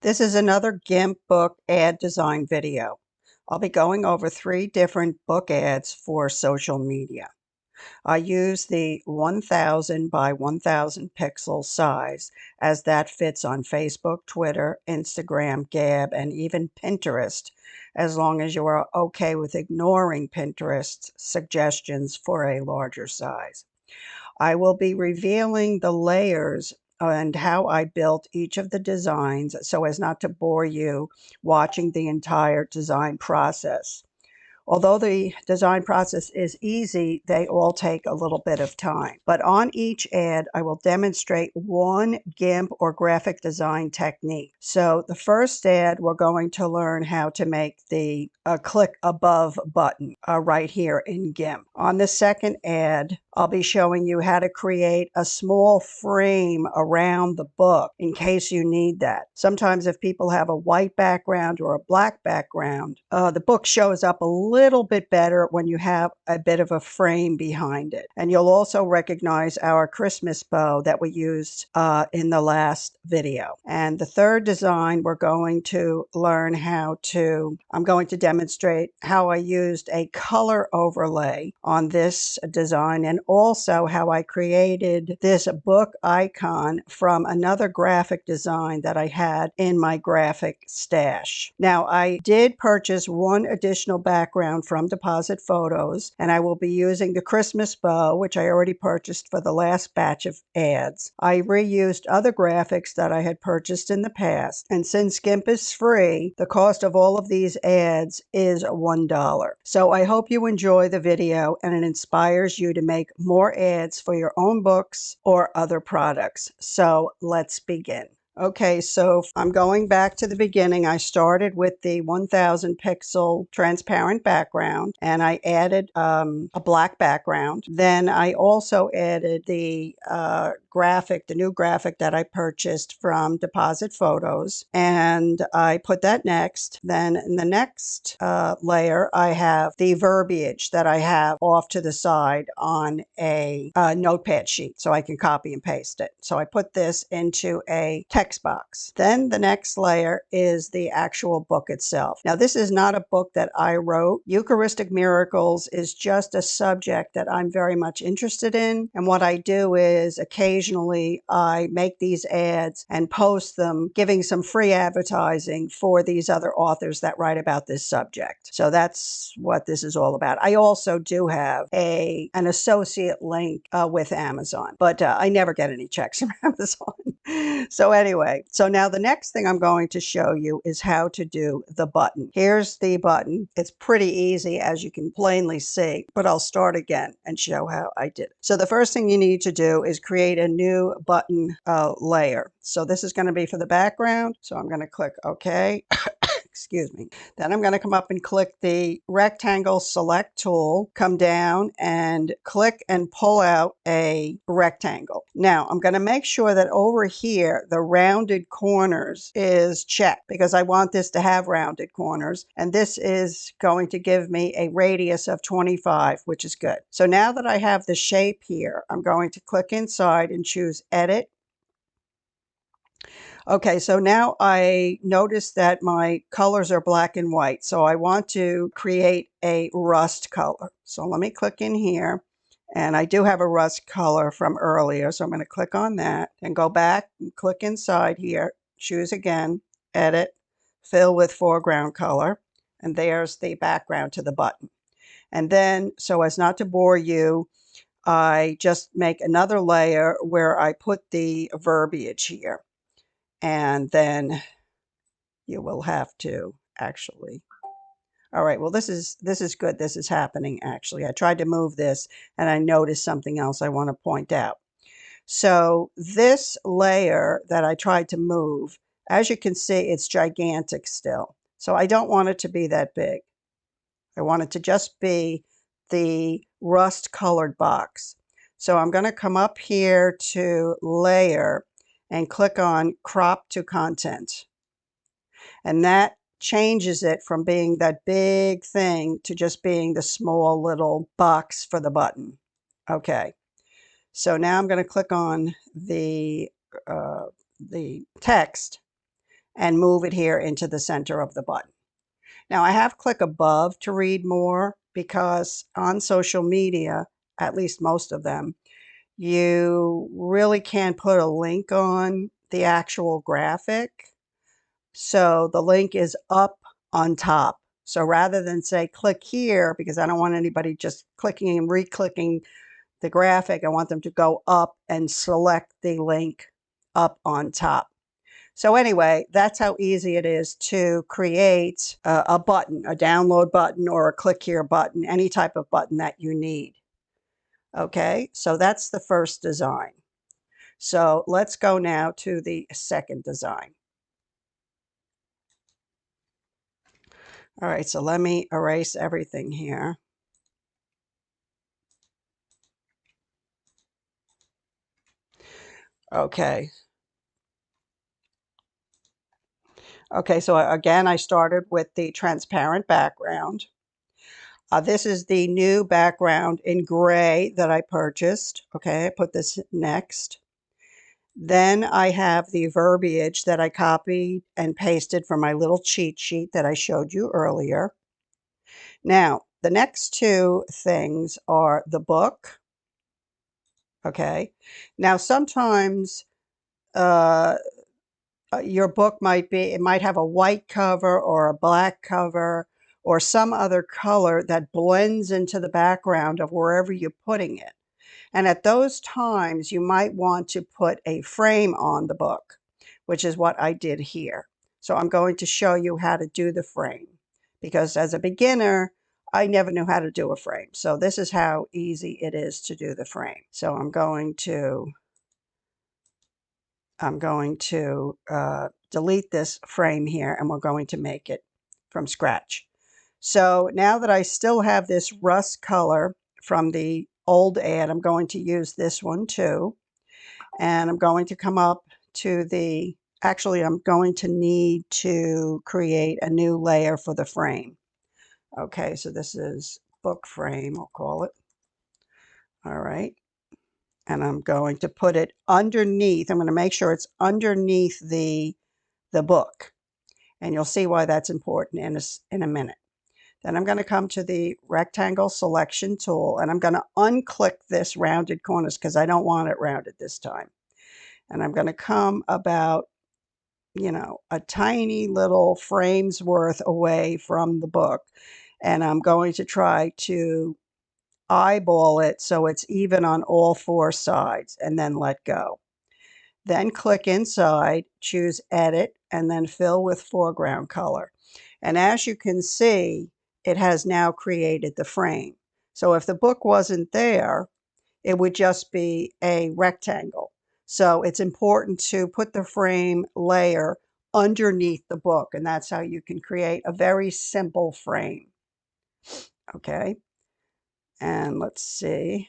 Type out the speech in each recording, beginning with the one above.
This is another Gimp book ad design video. I'll be going over 3 different book ads for social media. I use the 1000 by 1000 pixel size as that fits on Facebook, Twitter, Instagram, Gab, and even Pinterest, as long as you are okay with ignoring Pinterest's suggestions for a larger size. I will be revealing the layers and how I built each of the designs so as not to bore you watching the entire design process. Although the design process is easy, they all take a little bit of time. But on each ad, I will demonstrate one GIMP or graphic design technique. So the first ad, we're going to learn how to make the click above button right here in GIMP. On the second ad, I'll be showing you how to create a small frame around the book in case you need that. Sometimes if people have a white background or a black background, the book shows up a little bit better when you have a bit of a frame behind it. And you'll also recognize our Christmas bow that we used in the last video. And the third design, we're going to learn I'm going to demonstrate how I used a color overlay on this design, and also how I created this book icon from another graphic design that I had in my graphic stash. Now, I did purchase one additional background from Deposit Photos, and I will be using the Christmas bow, which I already purchased for the last batch of ads. I reused other graphics that I had purchased in the past, and since GIMP is free, the cost of all of these ads is $1. So I hope you enjoy the video and it inspires you to make more ads for your own books or other products. So let's begin. Okay, so I'm going back to the beginning. I started with the 1000 pixel transparent background, and I added a black background. Then I also added the new graphic that I purchased from Deposit Photos, and I put that next. Then in the next layer, I have the verbiage that I have off to the side on a notepad sheet so I can copy and paste it. So I put this into a text box. Then the next layer is the actual book itself. Now, this is not a book that I wrote. Eucharistic Miracles is just a subject that I'm very much interested in. And what I do is occasionally I make these ads and post them, giving some free advertising for these other authors that write about this subject. So that's what this is all about. I also do have an associate link with Amazon, but I never get any checks from Amazon. So anyway, so now the next thing I'm going to show you is how to do the button. Here's the button. It's pretty easy, as you can plainly see, but I'll start again and show how I did it. So the first thing you need to do is create a new button layer. So this is going to be for the background. So I'm going to click OK. Excuse me. Then I'm going to come up and click the rectangle select tool, come down and click and pull out a rectangle. Now I'm going to make sure that over here the rounded corners is checked because I want this to have rounded corners, and this is going to give me a radius of 25, which is good. So now that I have the shape here, I'm going to click inside and choose Edit. Okay, so now I notice that my colors are black and white, so I want to create a rust color. So let me click in here, and I do have a rust color from earlier, so I'm going to click on that and go back and click inside here, choose again, Edit, Fill with Foreground Color, and there's the background to the button. And then, so as not to bore you, I just make another layer where I put the verbiage here. And then you will have to actually. All right, well, this is good. This is happening, actually. I tried to move this, and I noticed something else I want to point out. So this layer that I tried to move, as you can see, it's gigantic still. So I don't want it to be that big. I want it to just be the rust-colored box. So I'm going to come up here to Layer and click on Crop to Content. And that changes it from being that big thing to just being the small little box for the button. Okay. So now I'm going to click on the text, and move it here into the center of the button. Now I have click above to read more because on social media, at least most of them, you really can't put a link on the actual graphic. So the link is up on top. So rather than say click here, because I don't want anybody just clicking and re-clicking the graphic, I want them to go up and select the link up on top. So anyway, that's how easy it is to create a button, a download button or a click here button, any type of button that you need. Okay, so that's the first design. So let's go now to the second design. All right, so let me erase everything here. Okay. Okay, so again, I started with the transparent background. This is the new background in gray that I purchased. Okay, I put this next. Then I have the verbiage that I copied and pasted from my little cheat sheet that I showed you earlier. Now, the next two things are the book. Okay, now sometimes your book it might have a white cover or a black cover or some other color that blends into the background of wherever you're putting it. And at those times, you might want to put a frame on the book, which is what I did here. So I'm going to show you how to do the frame because as a beginner, I never knew how to do a frame. So this is how easy it is to do the frame. So I'm going to delete this frame here and we're going to make it from scratch. So now that I still have this rust color from the old ad, I'm going to use this one too. And I'm going to come up to actually I'm going to need to create a new layer for the frame. Okay, so this is book frame, I'll call it. All right. And I'm going to put it underneath. I'm going to make sure it's underneath the book. And you'll see why that's important in a minute. Then I'm going to come to the rectangle selection tool and I'm going to unclick this rounded corners because I don't want it rounded this time. And I'm going to come about, a tiny little frame's worth away from the book. And I'm going to try to eyeball it so it's even on all four sides and then let go. Then click inside, choose edit, and then fill with foreground color. And as you can see, it has now created the frame. So if the book wasn't there, it would just be a rectangle. So it's important to put the frame layer underneath the book, and that's how you can create a very simple frame. Okay, and let's see.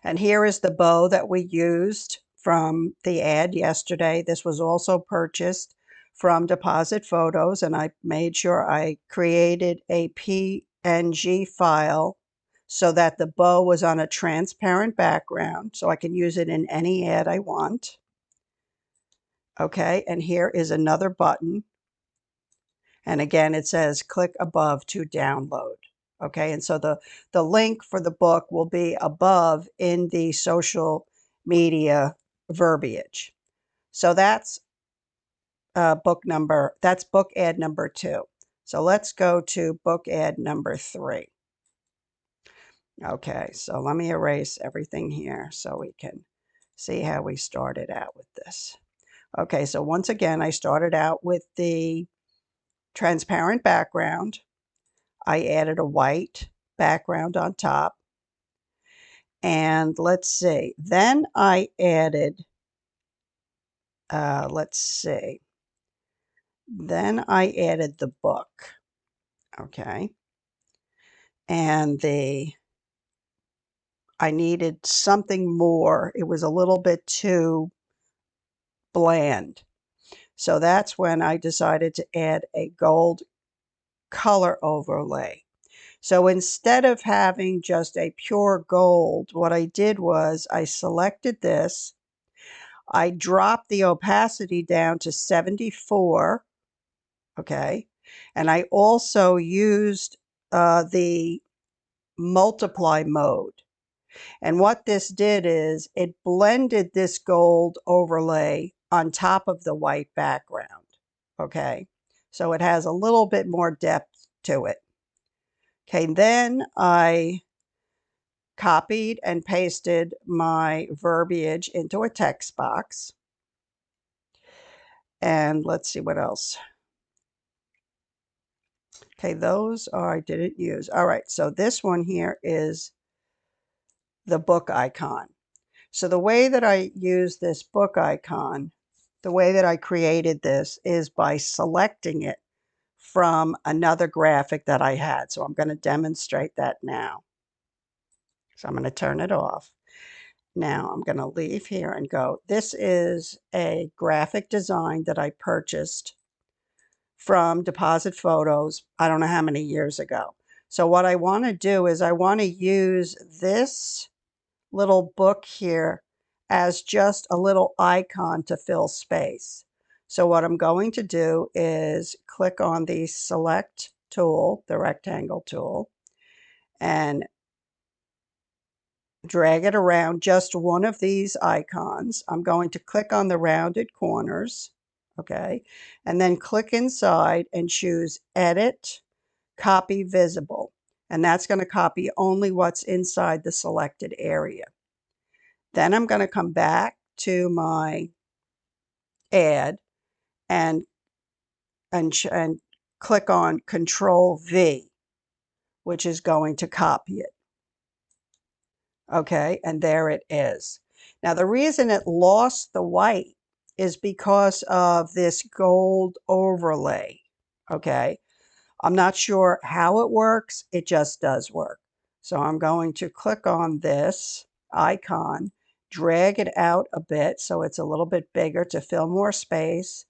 And here is the bow that we used from the ad yesterday. This was also purchased from Deposit Photos, and I made sure I created a PNG file so that the bow was on a transparent background, so I can use it in any ad I want. Okay, and here is another button. And again, it says click above to download. Okay, and so the link for the book will be above in the social media verbiage. So that's book ad number 2. So let's go to book ad number 3. Okay, so let me erase everything here so we can see how we started out with this. Okay, so once again, I started out with the transparent background. I added a white background on top. And let's see, then I added, then I added the book. Okay. And I needed something more. It was a little bit too bland. So that's when I decided to add a gold color overlay. So instead of having just a pure gold, what I did was I selected this. I dropped the opacity down to 74, okay? And I also used the multiply mode. And what this did is it blended this gold overlay on top of the white background, okay? So it has a little bit more depth to it. Okay, then I copied and pasted my verbiage into a text box. And let's see what else. Okay, those I didn't use. All right, so this one here is the book icon. So the way that I use this book icon, the way that I created this is by selecting it from another graphic that I had. So I'm going to demonstrate that now. So I'm going to turn it off. Now I'm going to leave here and go. This is a graphic design that I purchased from Deposit Photos, I don't know how many years ago. So what I want to do is I want to use this little book here as just a little icon to fill space. So what I'm going to do is click on the select tool, the rectangle tool, and drag it around just one of these icons. I'm going to click on the rounded corners, okay, and then click inside and choose Edit, Copy Visible. And that's going to copy only what's inside the selected area. Then I'm going to come back to my ad and click on Control V, which is going to copy it. Okay, and there it is. Now the reason it lost the white is because of this gold overlay. Okay, I'm not sure how it works, it just does work. So I'm going to click on this icon, drag it out a bit so it's a little bit bigger to fill more space,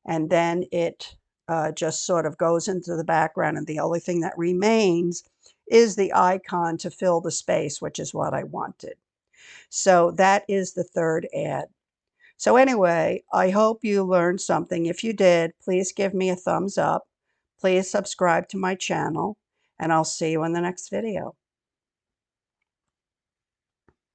and then it just sort of goes into the background, and the only thing that remains is the icon to fill the space, which is what I wanted. So that is the third ad. So anyway, I hope you learned something. If you did, please give me a thumbs up. Please subscribe to my channel, and I'll see you in the next video.